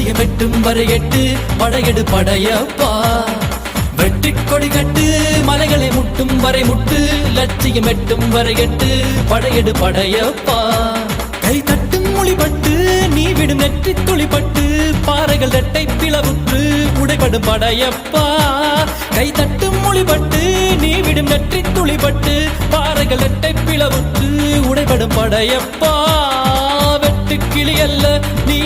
லட்சியம் எட்டும் வரை எட்டு படையெடு படையப்பா வெட்டி கொடி கட்டு மலைகளை முட்டும் வரை முட்டு லட்சியம் எட்டும் வரை எட்டு படையெடு படையப்பா கை தட்டும் மொழிபட்டு நீ விடும் நெற்றி துளிப்பட்டு பாறைகள் ரெட்டை பிளவுற்று உடைபடும் படையப்பா கை தட்டும் மொழிபட்டு நீ விடும் நெற்றி துளிப்பட்டு பாறைகள் ரெட்டை பிளவுற்று உடைபடும் படையப்பா வெட்டு கிளி அல்ல நீ